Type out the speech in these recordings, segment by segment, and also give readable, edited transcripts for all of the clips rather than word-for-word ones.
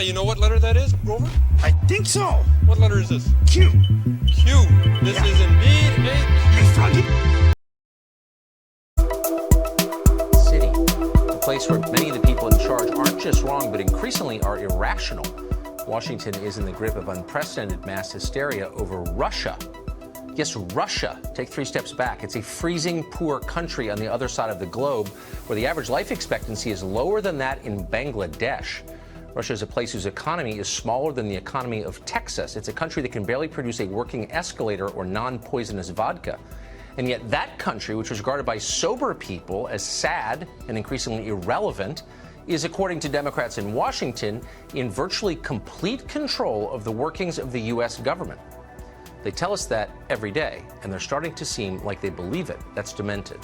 You know what letter that is, Grover? I think so. What letter is this? Q. Q. This is indeed a Q. City, a place where many of the people in charge aren't just wrong, but increasingly are irrational. Washington is in the grip of unprecedented mass hysteria over Russia. Yes, Russia. Take 3 steps back. It's a freezing poor country on the other side of the globe where the average life expectancy is lower than that in Bangladesh. Russia is a place whose economy is smaller than the economy of Texas. It's a country that can barely produce a working escalator or non-poisonous vodka. And yet that country, which was regarded by sober people as sad and increasingly irrelevant, is, according to Democrats in Washington, in virtually complete control of the workings of the U.S. government. They tell us that every day, and they're starting to seem like they believe it. That's demented.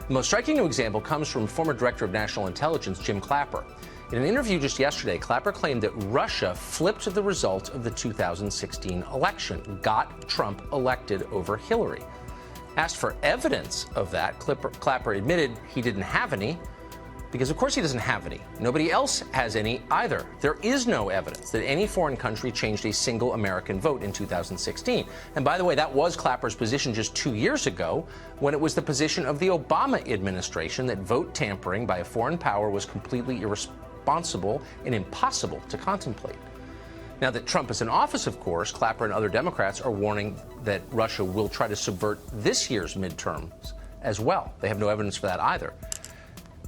The most striking new example comes from former Director of National Intelligence, Jim Clapper. In an interview just yesterday, Clapper claimed that Russia flipped the result of the 2016 election, got Trump elected over Hillary. Asked for evidence of that, Clapper admitted he didn't have any, because of course he doesn't have any. Nobody else has any either. There is no evidence that any foreign country changed a single American vote in 2016. And by the way, that was Clapper's position just 2 years ago, when it was the position of the Obama administration that vote tampering by a foreign power was completely irresponsible and impossible to contemplate. Now that Trump is in office, of course, Clapper and other Democrats are warning that Russia will try to subvert this year's midterms as well. They have no evidence for that either.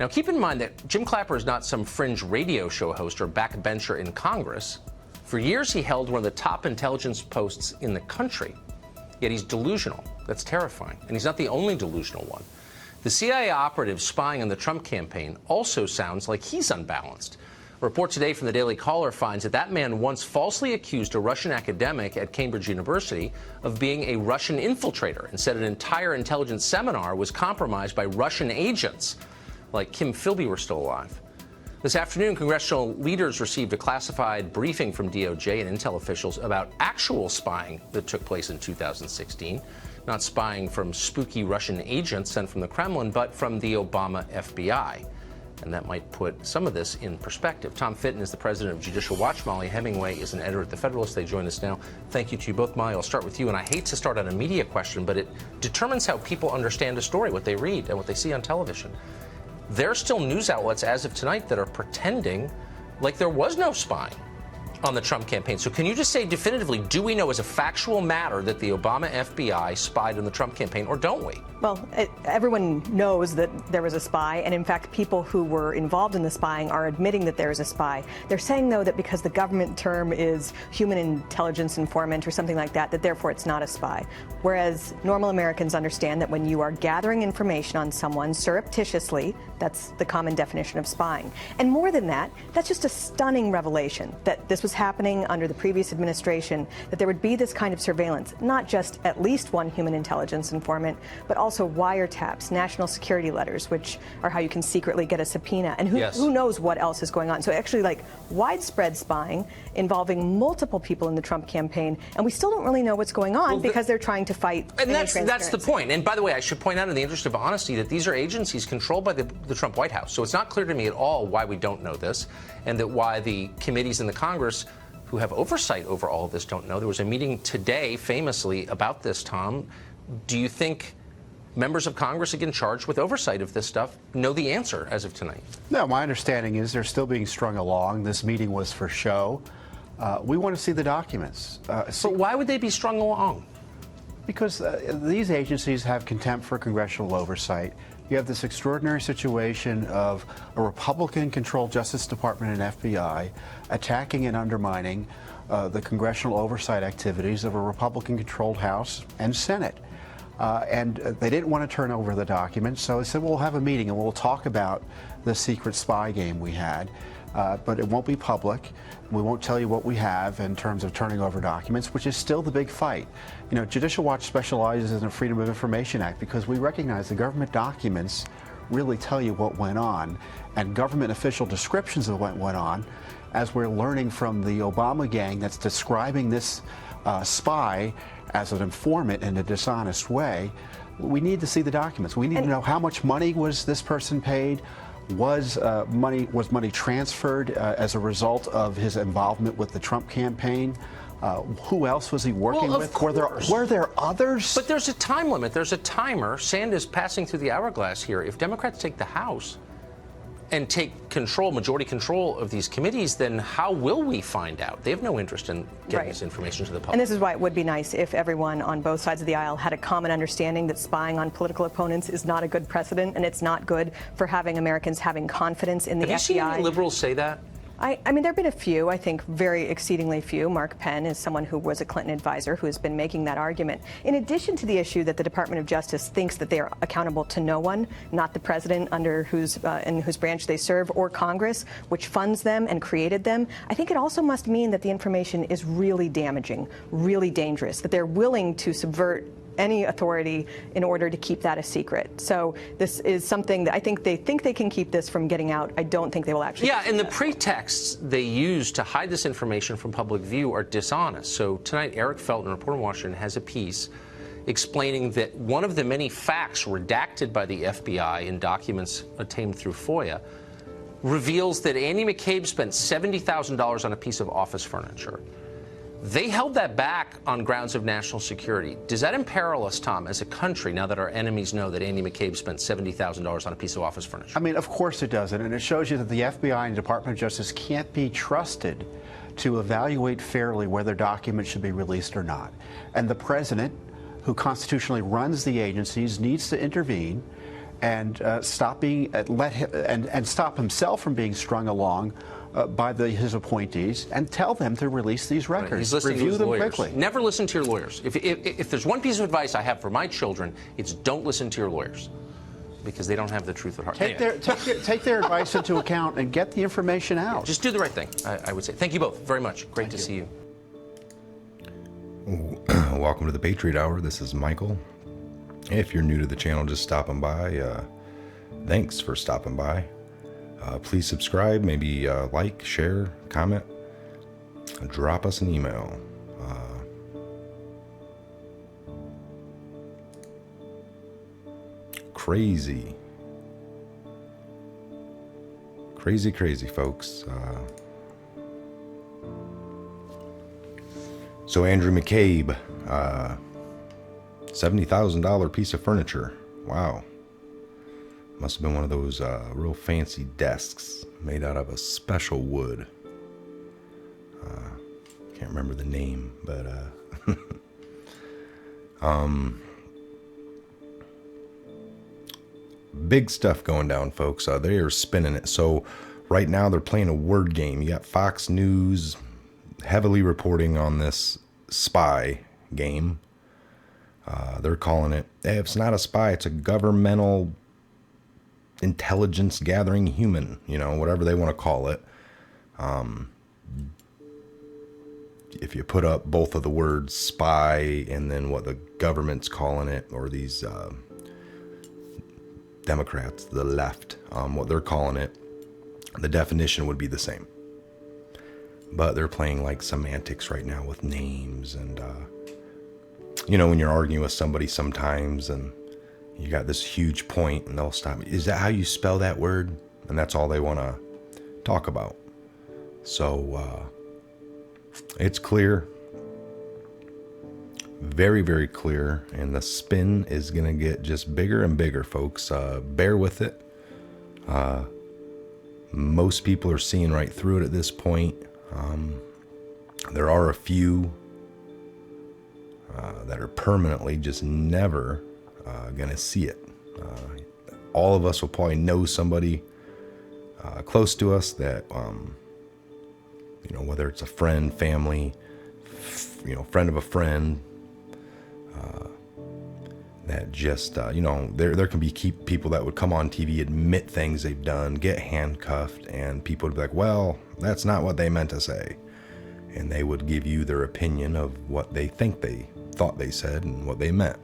Now, keep in mind that Jim Clapper is not some fringe radio show host or backbencher in Congress. For years, he held one of the top intelligence posts in the country. Yet he's delusional. That's terrifying. And he's not the only delusional one. The CIA operative spying on the Trump campaign also sounds like he's unbalanced. A report today from the Daily Caller finds that that man once falsely accused a Russian academic at Cambridge University of being a Russian infiltrator and said an entire intelligence seminar was compromised by Russian agents, like Kim Philby were still alive. This afternoon, congressional leaders received a classified briefing from DOJ and intel officials about actual spying that took place in 2016. Not spying from spooky Russian agents sent from the Kremlin, but from the Obama FBI. And that might put some of this in perspective. Tom Fitton is the president of Judicial Watch. Molly Hemingway is an editor at The Federalist. They join us now. Thank you to you both. Molly, I'll start with you. And I hate to start on a media question, but it determines how people understand a story, what they read and what they see on television. There are still news outlets as of tonight that are pretending like there was no spying on the Trump campaign. So can you just say definitively, do we know as a factual matter that the Obama FBI spied on the Trump campaign, or don't we? Well, everyone knows that there was a spy, and in fact, people who were involved in the spying are admitting that there is a spy. They're saying, though, that because the government term is human intelligence informant or something like that, that therefore it's not a spy. Whereas normal Americans understand that when you are gathering information on someone surreptitiously, that's the common definition of spying. And more than that, that's just a stunning revelation that this was happening under the previous administration, that there would be this kind of surveillance, not just at least one human intelligence informant, but also wiretaps, national security letters, which are how you can secretly get a subpoena, and who knows what else is going on. So actually, like, widespread spying involving multiple people in the Trump campaign, and we still don't really know what's going on because they're trying to fight. And that's the point. And by the way, I should point out in the interest of honesty that these are agencies controlled by the Trump White House. So it's not clear to me at all why we don't know this, and that why the committees in the Congress who have oversight over all of this don't know. There was a meeting today, famously, about this, Tom. Do you think members of Congress, again charged with oversight of this stuff, know the answer as of tonight? No, my understanding is they're still being strung along. This meeting was for show. We want to see the documents. But why would they be strung along? Because these agencies have contempt for congressional oversight. You have this extraordinary situation of a Republican-controlled Justice Department and FBI attacking and undermining the congressional oversight activities of a Republican-controlled House and Senate. And they didn't want to turn over the documents, so they said, well, we'll have a meeting and we'll talk about the secret spy game we had, but it won't be public. We won't tell you what we have in terms of turning over documents, which is still the big fight. You know, Judicial Watch specializes in the Freedom of Information Act because we recognize the government documents really tell you what went on, and government official descriptions of what went on, as we're learning from the Obama gang that's describing this spy as an informant in a dishonest way. We need to see the documents. We need to know how much money was this person paid, Was money transferred as a result of his involvement with the Trump campaign? Who else was he working with? Were there others? But there's a time limit. There's a timer. Sand is passing through the hourglass here. If Democrats take the House and take majority control of these committees, then how will we find out? They have no interest in getting this information to the public. And this is why it would be nice if everyone on both sides of the aisle had a common understanding that spying on political opponents is not a good precedent, and it's not good for having Americans having confidence in the FBI. Have you seen any liberals say that? I mean, there have been a few, I think very exceedingly few. Mark Penn is someone who was a Clinton advisor who has been making that argument. In addition to the issue that the Department of Justice thinks that they are accountable to no one, not the president in whose branch they serve, or Congress, which funds them and created them, I think it also must mean that the information is really damaging, really dangerous, that they're willing to subvert any authority in order to keep that a secret. So this is something that I think they can keep this from getting out. I don't think they will actually. Yeah, and the pretexts they use to hide this information from public view are dishonest. So tonight, Eric Felton, a reporter in Washington, has a piece explaining that one of the many facts redacted by the FBI in documents obtained through FOIA reveals that Andy McCabe spent $70,000 on a piece of office furniture. They held that back on grounds of national security. Does that imperil us, Tom, as a country, now that our enemies know that Andy McCabe spent $70,000 on a piece of office furniture? I mean, of course it doesn't. And it shows you that the FBI and Department of Justice can't be trusted to evaluate fairly whether documents should be released or not. And the president, who constitutionally runs the agencies, needs to intervene and stop himself from being strung along by his appointees, and tell them to release these records. Right. He's listening Review to his them lawyers. quickly. Never listen to your lawyers. If there's one piece of advice I have for my children, it's don't listen to your lawyers, because they don't have the truth at heart. Take their advice into account and get the information out. Just do the right thing, I would say. Thank you both very much. Great to see you. Welcome to the Patriot Hour. This is Michael. If you're new to the channel, just stopping by, thanks for stopping by. Please subscribe, maybe like, share, comment, drop us an email. Crazy, folks. So Andrew McCabe, $70,000 piece of furniture. Wow. Must have been one of those real fancy desks made out of a special wood. Can't remember the name, but big stuff going down, folks. They are spinning it. So right now they're playing a word game. You got Fox News heavily reporting on this spy game. They're calling it, hey, it's not a spy, it's a governmental intelligence gathering human, whatever they want to call it. If you put up both of the words spy and then what the government's calling it, or these Democrats, the left, what they're calling it, the definition would be the same. But they're playing like semantics right now with names, and when you're arguing with somebody sometimes and you got this huge point and they'll stop. Is that how you spell that word? And that's all they want to talk about. So it's clear. Very, very clear. And the spin is going to get just bigger and bigger, folks. Bear with it. Most people are seeing right through it at this point. There are a few that are permanently just never going to see it. All of us will probably know somebody close to us that, whether it's a friend, family, friend of a friend, that just, there can be people that would come on TV, admit things they've done, get handcuffed, and people would be like, well, that's not what they meant to say. And they would give you their opinion of what they think they thought they said and what they meant.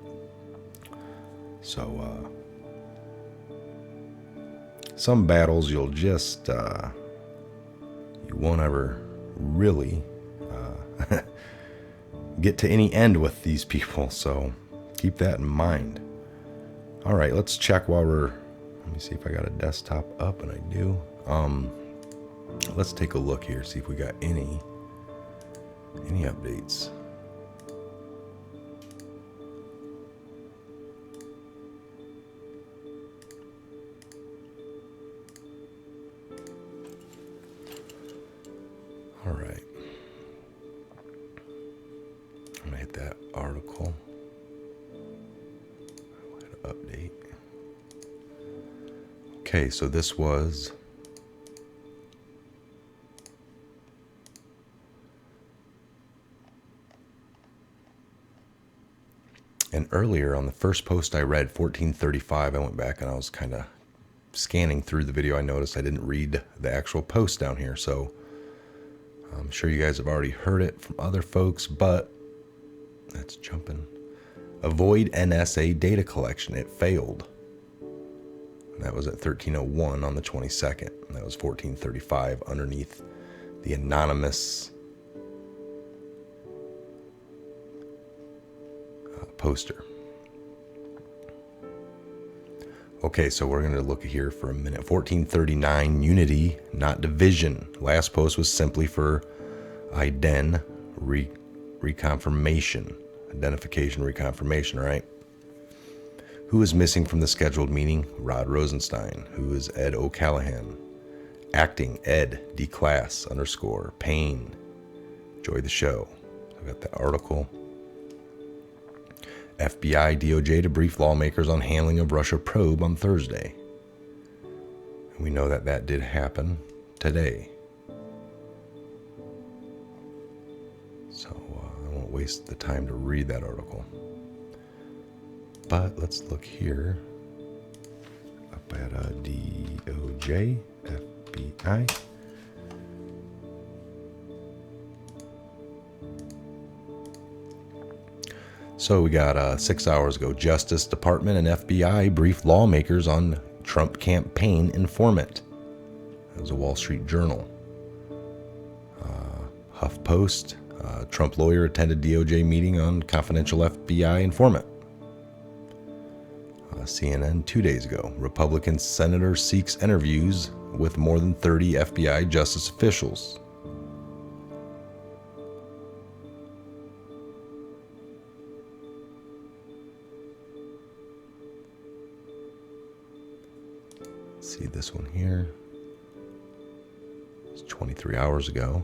So, some battles you'll just, you won't ever really get to any end with these people. So keep that in mind. All right, let's check while we're Let me see if I got a desktop up, and I do. Let's take a look here, see if we got any updates. All right. I'm gonna hit that article. I'll hit update. Okay, so this was and earlier on the first post I read, 1435, I went back and I was kind of scanning through the video. I noticed I didn't read the actual post down here, so I'm sure you guys have already heard it from other folks, but that's jumping. Avoid NSA data collection. It failed. And that was at 1301 on the 22nd. And that was 1435 underneath the anonymous poster. Okay, so we're going to look here for a minute. 1439, unity, not division. Last post was simply for IDEN, reconfirmation. Identification, reconfirmation, right? Who is missing from the scheduled meeting? Rod Rosenstein. Who is Ed O'Callahan? Acting, Ed, D-Class, _ Payne. Enjoy the show. I got the article. FBI, DOJ to brief lawmakers on handling of Russia probe on Thursday. And we know that that did happen today. So I won't waste the time to read that article. But let's look here up at DOJ, FBI. So we got 6 hours ago, Justice Department and FBI briefed lawmakers on Trump campaign informant. That was a Wall Street Journal. HuffPost, Trump lawyer attended DOJ meeting on confidential FBI informant. CNN 2 days ago, Republican senator seeks interviews with more than 30 FBI justice officials. See this one here. It's 23 hours ago.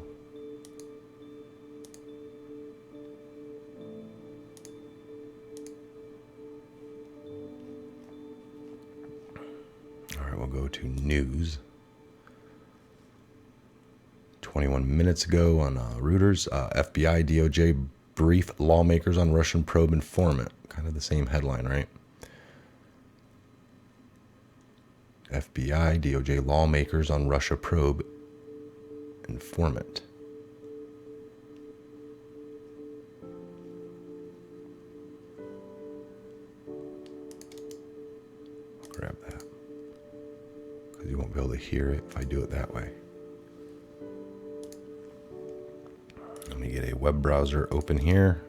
All right, we'll go to news. 21 minutes ago on Reuters, FBI, DOJ brief lawmakers on Russian probe informant. Kind of the same headline, right? FBI, DOJ lawmakers on Russia probe informant. I'll grab that because you won't be able to hear it if I do it that way. Let me get a web browser open here.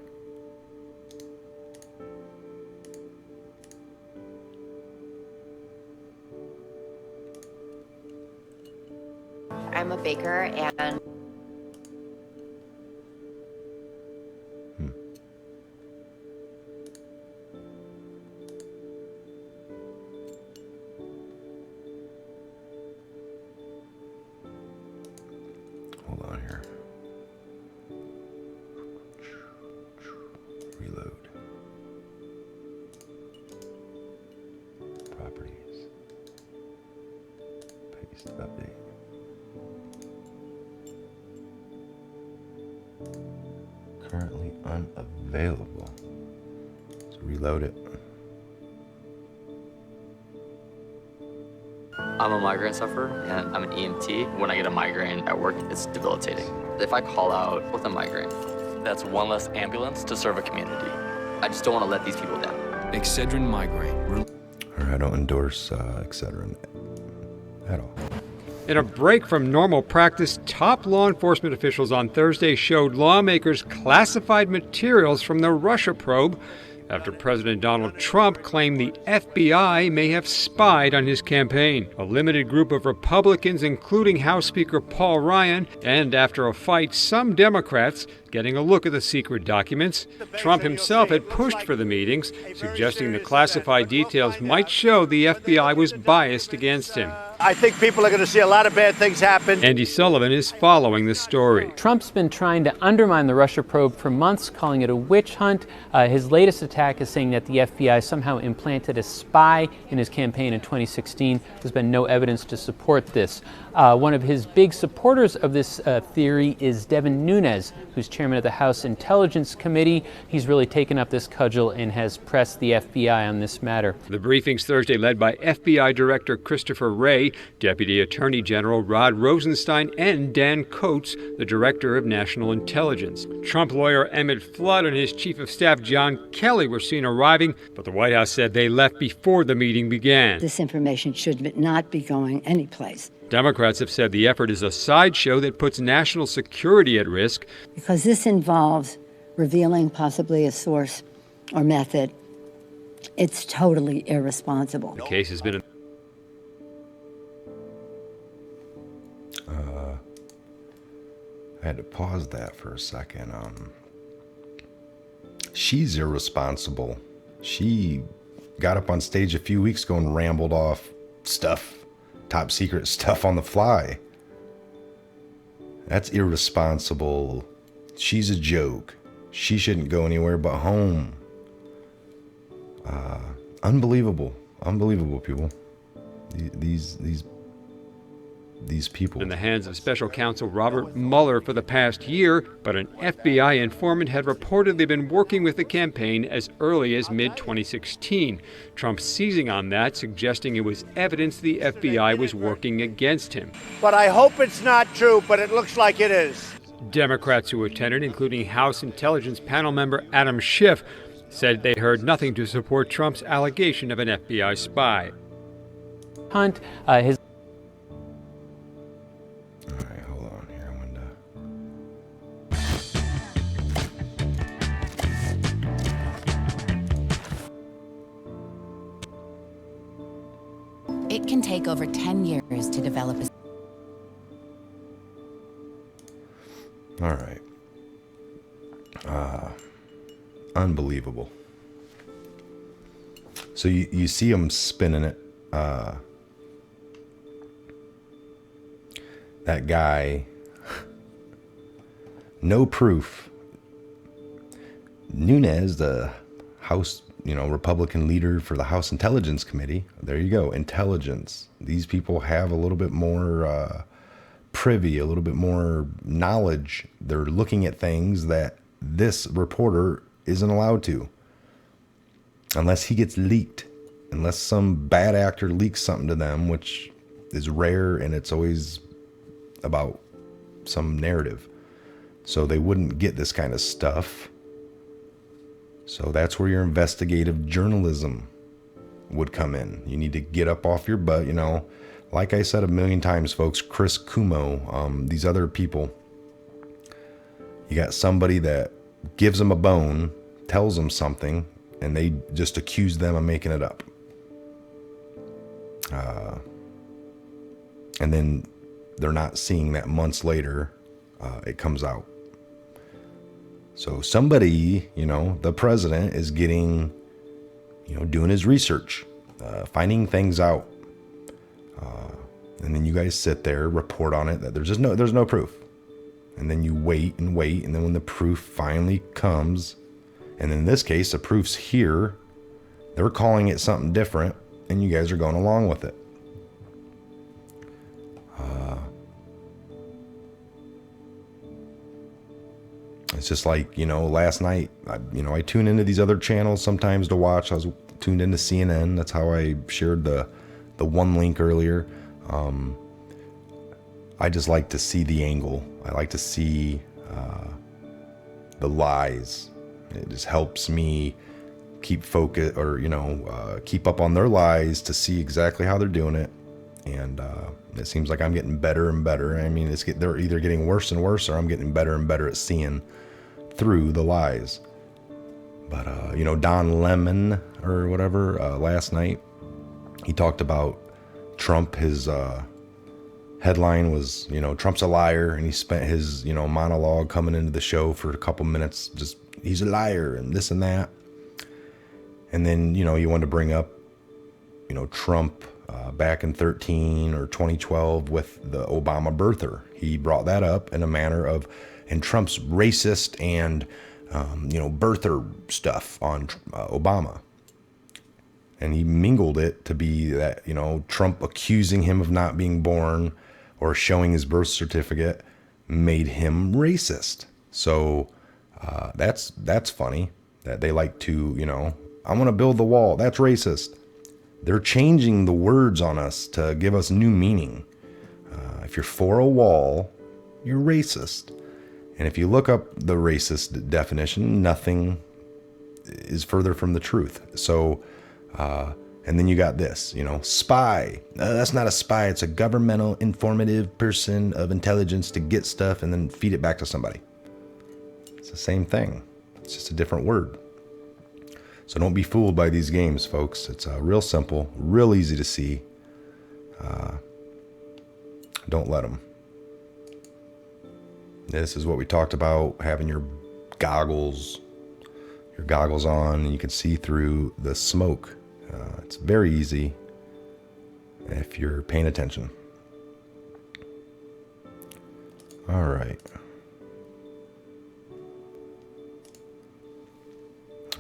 I'm a baker and Hold on here. Reload. Properties. Paste update. Currently unavailable. Let's reload it. I'm a migraine sufferer and I'm an EMT. When I get a migraine at work, it's debilitating. If I call out with a migraine, that's one less ambulance to serve a community. I just don't want to let these people down. Excedrin migraine. Or I don't endorse Excedrin at all. In a break from normal practice, top law enforcement officials on Thursday showed lawmakers classified materials from the Russia probe after President Donald Trump claimed the FBI may have spied on his campaign. A limited group of Republicans, including House Speaker Paul Ryan, and after a fight, some Democrats getting a look at the secret documents. Trump himself had pushed for the meetings, suggesting the classified details might show the FBI was biased against him. I think people are going to see a lot of bad things happen. Andy Sullivan is following the story. Trump's been trying to undermine the Russia probe for months, calling it a witch hunt. His latest attack is saying that the FBI somehow implanted a spy in his campaign in 2016. There's been no evidence to support this. One of his big supporters of this theory is Devin Nunes, who's chairman of the House Intelligence Committee. He's really taken up this cudgel and has pressed the FBI on this matter. The briefings Thursday led by FBI Director Christopher Wray, Deputy Attorney General Rod Rosenstein, and Dan Coates, the Director of National Intelligence. Trump lawyer Emmett Flood and his Chief of Staff John Kelly were seen arriving, but the White House said they left before the meeting began. This information should not be going anyplace. Democrats have said the effort is a sideshow that puts national security at risk. Because this involves revealing possibly a source or method. It's totally irresponsible. The case has been I had to pause that for a second. She's irresponsible. She got up on stage a few weeks ago and rambled off stuff, top secret stuff on the fly. That's irresponsible. She's a joke. She shouldn't go anywhere but home. Unbelievable. Unbelievable, people. These people. In the hands of special counsel Robert Mueller for the past year, but an FBI informant had reportedly been working with the campaign as early as mid-2016. Trump seizing on that, suggesting it was evidence the FBI was working against him. But I hope it's not true, but it looks like it is. Democrats who attended, including House Intelligence Panel member Adam Schiff, said they heard nothing to support Trump's allegation of an FBI spy. Hunt, his It can take over 10 years to develop a... All right. Unbelievable. So you see them spinning it. That guy, no proof. Nunes, the House, Republican leader for the House Intelligence Committee. There you go, intelligence. These people have a little bit more privy, a little bit more knowledge. They're looking at things that this reporter isn't allowed to. Unless he gets leaked. Unless some bad actor leaks something to them, which is rare, and it's always about some narrative. So they wouldn't get this kind of stuff. So that's where your investigative journalism would come in. You need to get up off your butt, Like I said a million times, folks, Chris Cuomo, these other people. You got somebody that gives them a bone, tells them something, and they just accuse them of making it up. And then they're not seeing that months later, it comes out. So somebody, the president is getting, doing his research, finding things out. And then you guys sit there, report on it, that there's no proof. And then you wait, and then when the proof finally comes, and in this case, the proof's here, they're calling it something different, and you guys are going along with it. It's just like, last night, I tune into these other channels sometimes to watch. I was tuned into CNN. That's how I shared the one link earlier. I just like to see the angle. I like to see the lies. It just helps me keep focus, or keep up on their lies to see exactly how they're doing it. And it seems like I'm getting better and better. I mean, they're either getting worse and worse, or I'm getting better and better at seeing through the lies. But, you know, Don Lemon or whatever, last night, he talked about Trump. His headline was, you know, Trump's a liar. And he spent his, you know, monologue coming into the show for a couple minutes, just, he's a liar and this and that. And then, you know, you wanted to bring up, you know, Trump back in 2013 or 2012 with the Obama birther. He brought that up in a manner of, and Trump's racist and, you know, birther stuff on Obama. And he mingled it to be that, you know, Trump accusing him of not being born or showing his birth certificate made him racist. So that's funny that they like to, you know, I want to build the wall. That's racist. They're changing the words on us to give us new meaning. If you're for a wall, you're racist. And if you look up the racist definition, nothing is further from the truth. So, and then you got this, you know, spy. That's not a spy. It's a governmental informative person of intelligence to get stuff and then feed it back to somebody. It's the same thing. It's just a different word. So don't be fooled by these games, folks. It's real simple, real easy to see. Don't let them. This is what we talked about, having your goggles on, and you can see through the smoke. It's very easy if you're paying attention. All right.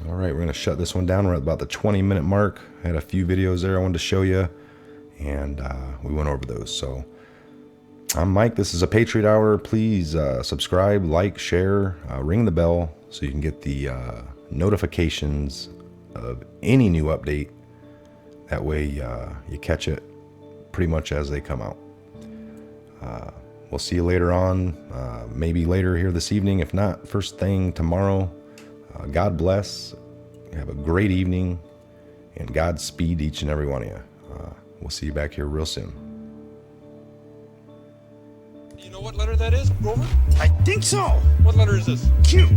All right, we're going to shut this one down. We're at about the 20-minute mark. I had a few videos there I wanted to show you, and we went over those. So I'm Mike. This is a Patriot Hour. Please subscribe, like, share, ring the bell so you can get the notifications of any new update. That way you catch it pretty much as they come out. We'll see you later on, maybe later here this evening. If not, first thing tomorrow. God bless. Have a great evening, and Godspeed each and every one of you. We'll see you back here real soon. You know what letter that is, Grover? I think so. What letter is this? Q.